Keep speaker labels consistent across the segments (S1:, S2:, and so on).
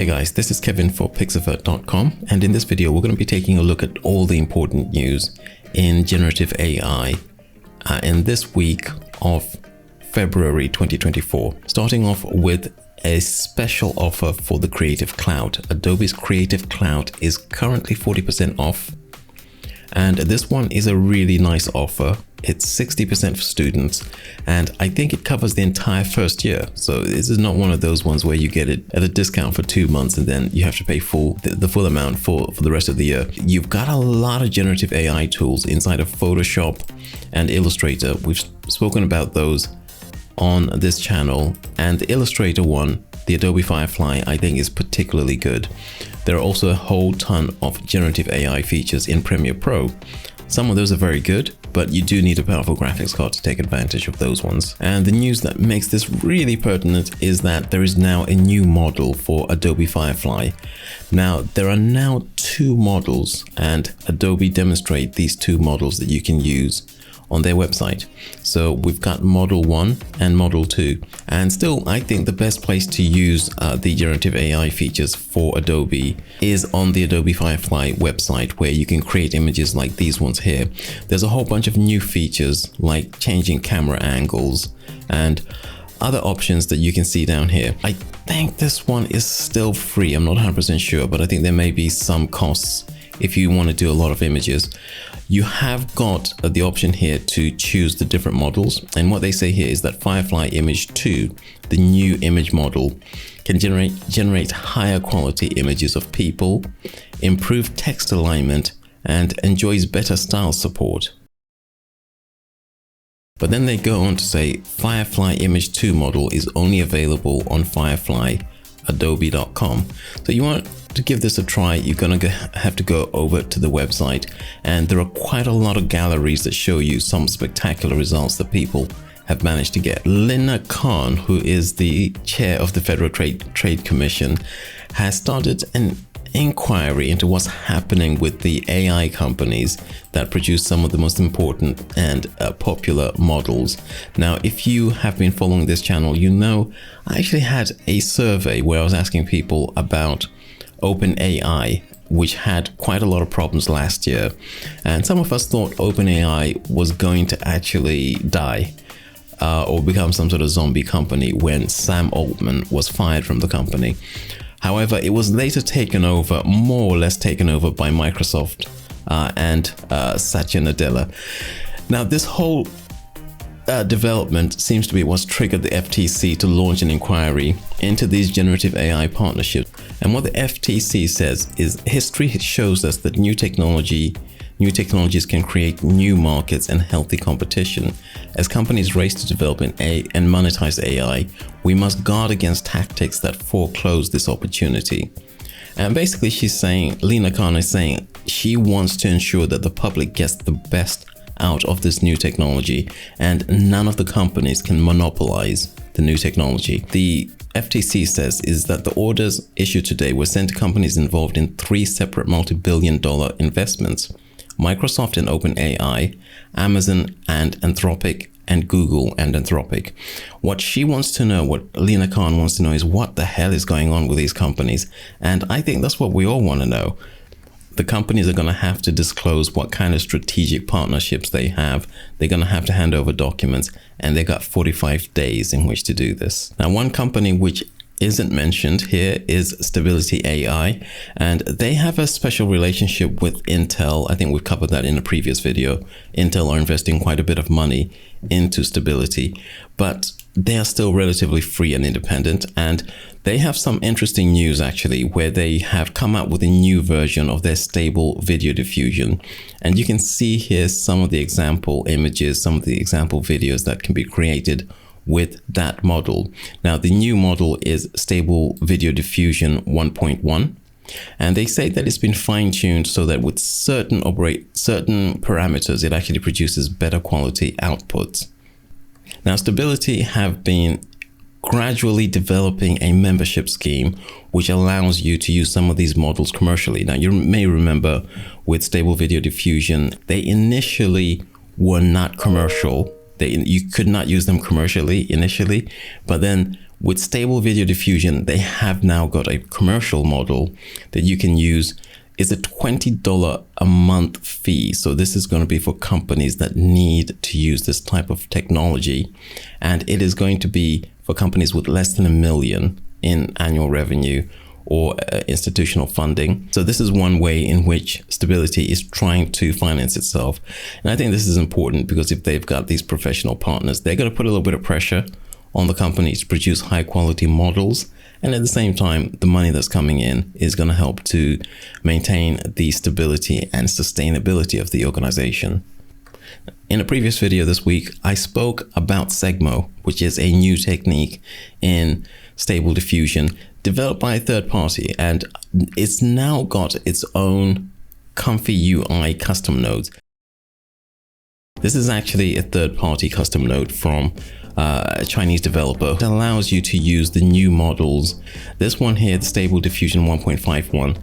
S1: Hey guys, this is Kevin for Pixavert.com, and in this video we're going to be taking a look at all the important news in generative AI in this week of February 2024. Starting off with a special offer for the Creative Cloud. Adobe's Creative Cloud is currently 40% off, and this one is a really nice offer. It's 60% for students, and I think it covers the entire first year. So this is not one of those ones where you get it at a discount for 2 months and then you have to pay the full amount for the rest of the year. You've got a lot of generative AI tools inside of Photoshop and Illustrator. We've spoken about those on this channel, and the Illustrator one, the Adobe Firefly, I think is particularly good. There are also a whole ton of generative AI features in Premiere Pro. Some of those are very good, but you do need a powerful graphics card to take advantage of those ones. And the news that makes this really pertinent is that there is now a new model for Adobe Firefly. Now, there are now 2 models, and Adobe demonstrate these 2 models that you can use on their website. So we've got Model 1 and Model 2. And still, I think the best place to use the generative AI features for Adobe is on the Adobe Firefly website, where you can create images like these ones here. There's a whole bunch of new features like changing camera angles and other options that you can see down here. I think this one is still free. I'm not 100% sure, but I think there may be some costs if you want to do a lot of images. You have got the option here to choose the different models, and what they say here is that Firefly Image 2, the new image model, can generate higher quality images of people, improve text alignment, and enjoys better style support. But then they go on to say Firefly Image 2 model is only available on fireflyadobe.com. So you want to give this a try, you're gonna have to go over to the website, and there are quite a lot of galleries that show you some spectacular results that people have managed to get. Lina Khan, who is the chair of the Federal Trade Commission, has started an inquiry into what's happening with the AI companies that produce some of the most important and popular models. Now, if you have been following this channel, you know I actually had a survey where I was asking people about OpenAI, which had quite a lot of problems last year. And some of us thought OpenAI was going to actually die or become some sort of zombie company when Sam Altman was fired from the company. However, it was later taken over, more or less taken over, by Microsoft and Satya Nadella. Now, this whole development seems to be what's triggered the FTC to launch an inquiry into these generative AI partnerships. And what the FTC says is history shows us that new technologies can create new markets and healthy competition. As companies race to develop and monetize AI, we must guard against tactics that foreclose this opportunity. And basically she's saying, Lina Khan is saying, she wants to ensure that the public gets the best out of this new technology, and none of the companies can monopolize the new technology. The FTC says is that the orders issued today were sent to companies involved in 3 separate multi-billion-dollar investments: Microsoft and OpenAI, Amazon and Anthropic, and Google and Anthropic. What she wants to know, what Lina Khan wants to know, is what the hell is going on with these companies. And I think that's what we all want to know. The companies are going to have to disclose what kind of strategic partnerships they have. They're going to have to hand over documents, and they got 45 days in which to do this. Now, one company which isn't mentioned here is Stability AI, and they have a special relationship with Intel. I think we've covered that in a previous video. Intel are investing quite a bit of money into Stability, but they are still relatively free and independent, and they have some interesting news actually, where they have come out with a new version of their stable video diffusion. And you can see here some of the example images, some of the example videos that can be created with that model. Now, the new model is Stable Video Diffusion 1.1, and they say that it's been fine-tuned so that with certain parameters, it actually produces better quality outputs. Now, Stability have been gradually developing a membership scheme which allows you to use some of these models commercially. Now, you may remember with Stable Video Diffusion, they initially were not commercial. You could not use them commercially initially, but then With Stable Video Diffusion, they have now got a commercial model that you can use. It's a $20 a month fee. So this is going to be for companies that need to use this type of technology. And it is going to be for companies with less than $1 million in annual revenue or institutional funding. So this is one way in which Stability is trying to finance itself. And I think this is important because if they've got these professional partners, they're going to put a little bit of pressure on the company to produce high quality models. And at the same time, the money that's coming in is going to help to maintain the stability and sustainability of the organization. In a previous video this week, I spoke about Segmoe, which is a new technique in Stable Diffusion developed by a third party, and it's now got its own ComfyUI custom nodes. This is actually a third-party custom node from a Chinese developer that allows you to use the new models. This one here, the Stable Diffusion 1.51,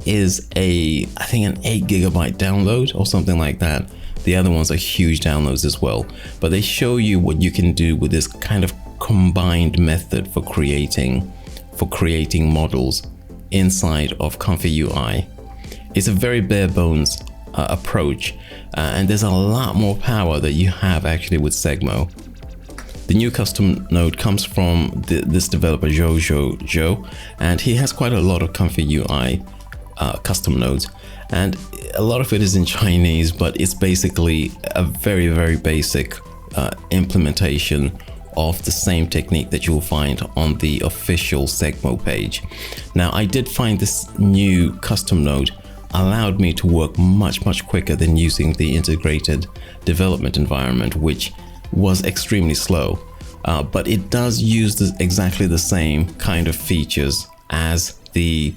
S1: is I think an 8 GB download or something like that. The other ones are huge downloads as well, but they show you what you can do with this kind of combined method for creating models inside of ComfyUI. It's a very bare bones approach, and there's a lot more power that you have actually with Segmoe. The new custom node comes from this developer Joe, and he has quite a lot of ComfyUI custom nodes, and a lot of it is in Chinese, but it's basically a very, very basic implementation of the same technique that you'll find on the official Segmoe page. Now, I did find this new custom node allowed me to work much quicker than using the integrated development environment, which was extremely slow. But it does use exactly the same kind of features as the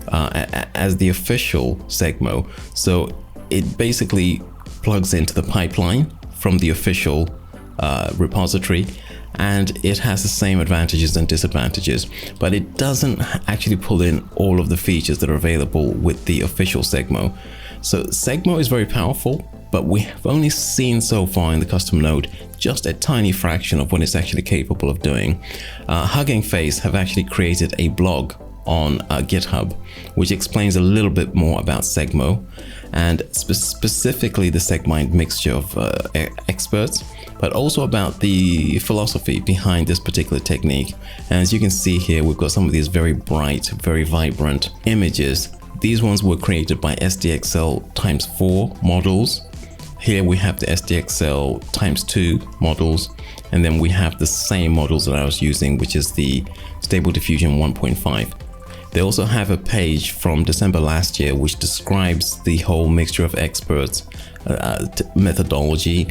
S1: official Segmoe. So it basically plugs into the pipeline from the official repository, and it has the same advantages and disadvantages, but it doesn't actually pull in all of the features that are available with the official Segmoe. So Segmoe is very powerful, but we have only seen so far in the custom node just a tiny fraction of what it's actually capable of doing. Hugging Face have actually created a blog on GitHub, which explains a little bit more about Segmoe, and specifically the Segmind mixture of experts, but also about the philosophy behind this particular technique. And as you can see here, we've got some of these very bright, very vibrant images. These ones were created by SDXL x4 models. Here we have the SDXL x2 models, and then we have the same models that I was using, which is the Stable Diffusion 1.5. They also have a page from December last year which describes the whole mixture of experts methodology,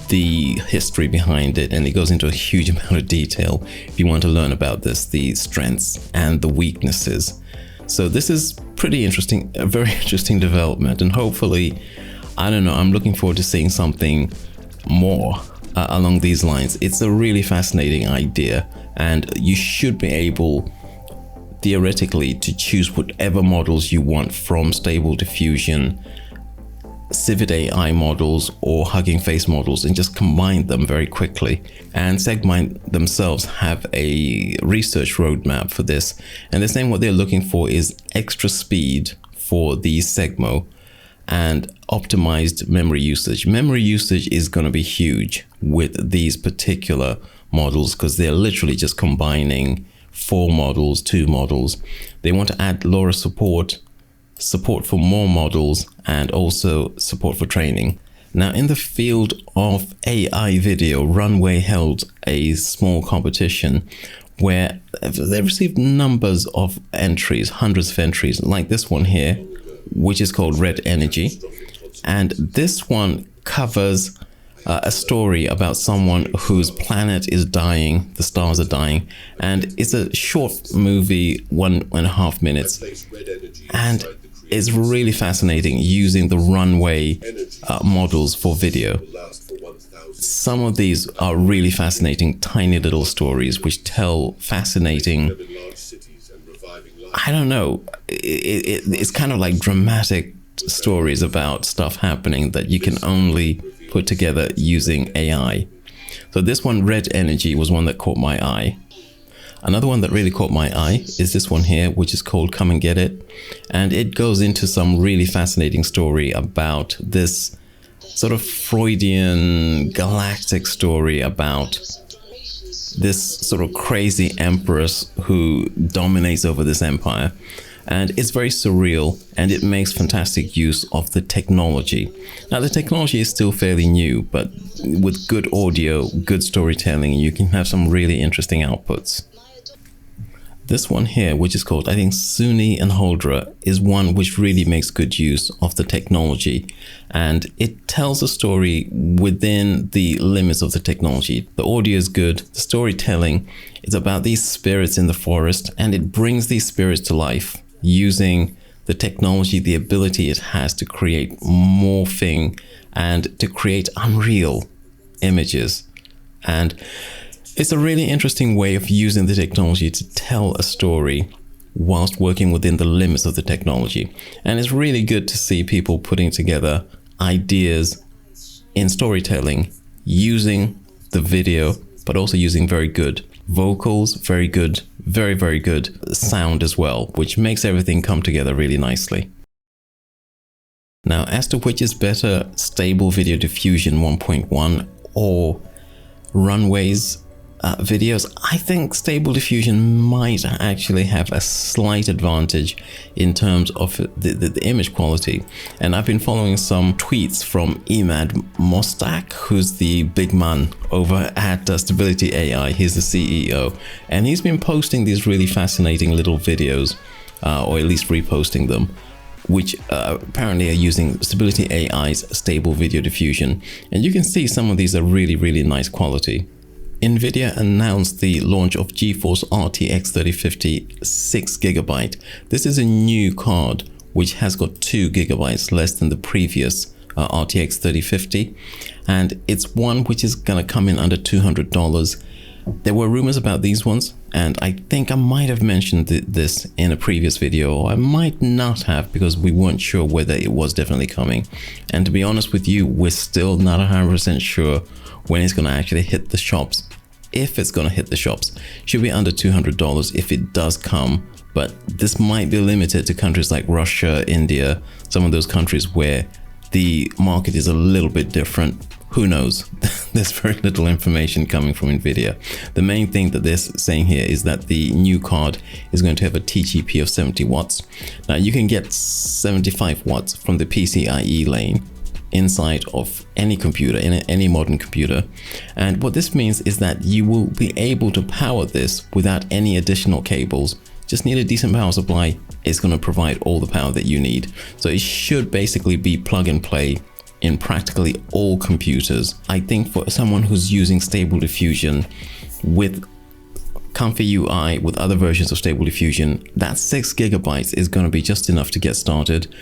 S1: the history behind it, and it goes into a huge amount of detail if you want to learn about this, the strengths and the weaknesses. So this is pretty interesting, a very interesting development, and hopefully, I don't know, I'm looking forward to seeing something more along these lines. It's a really fascinating idea, and you should be able theoretically to choose whatever models you want from Stable Diffusion, Civet AI models, or Hugging Face models, and just combine them very quickly. And Segmind themselves have a research roadmap for this, and they're saying what they're looking for is extra speed for the Segmoe and optimized memory usage. Memory usage is going to be huge with these particular models because they're literally just combining 4 models, 2 models. They want to add LoRa support for more models, and also support for training. Now, in the field of AI video, Runway held a small competition where they received numbers of entries, hundreds of entries, like this one here, which is called Red Energy. And this one covers a story about someone whose planet is dying, the stars are dying, and it's a short movie, 1.5 minutes, and it's really fascinating using the Runway models for video. Some of these are really fascinating, tiny little stories which tell fascinating, I don't know, it's kind of like dramatic stories about stuff happening that you can only put together using AI. So this one, Red Energy, was one that caught my eye. Another one that really caught my eye is this one here, which is called Come and Get It. And it goes into some really fascinating story about this sort of Freudian galactic story about this sort of crazy empress who dominates over this empire. And it's very surreal, and it makes fantastic use of the technology. Now, the technology is still fairly new, but with good audio, good storytelling, you can have some really interesting outputs. This one here, which is called, I think, Suni and Holdra, is one which really makes good use of the technology. And it tells a story within the limits of the technology. The audio is good, the storytelling is about these spirits in the forest, and it brings these spirits to life using the technology, the ability it has to create morphing and to create unreal images. And it's a really interesting way of using the technology to tell a story whilst working within the limits of the technology. And it's really good to see people putting together ideas in storytelling using the video, but also using very good vocals, very good, very, very good sound as well, which makes everything come together really nicely. Now, as to which is better, Stable Video Diffusion 1.1 or Runway's videos, I think Stable Diffusion might actually have a slight advantage in terms of the image quality. And I've been following some tweets from Emad Mostak, who's the big man over at Stability AI. He's the CEO, and he's been posting these really fascinating little videos, or at least reposting them, which apparently are using Stability AI's Stable Video Diffusion. And you can see some of these are really, really nice quality. Nvidia announced the launch of GeForce RTX 3050 6GB. This is a new card which has got 2GB less than the previous RTX 3050, and it's one which is going to come in under $200. There were rumors about these ones, and I think I might have mentioned this in a previous video, or I might not have, because we weren't sure whether it was definitely coming. And to be honest with you, we're still not 100% sure when it's going to actually hit the shops. If it's going to hit the shops, should be under $200 if it does come, but this might be limited to countries like Russia, India, some of those countries where the market is a little bit different. Who knows? There's very little information coming from Nvidia. The main thing that they're saying here is that the new card is going to have a TGP of 70 watts. Now, you can get 75 watts from the PCIe lane inside of any computer, in any modern computer. And what this means is that you will be able to power this without any additional cables. Just need a decent power supply. It's going to provide all the power that you need. So it should basically be plug and play in practically all computers. I think for someone who's using Stable Diffusion with ComfyUI, with other versions of Stable Diffusion, that 6GB is going to be just enough to get started.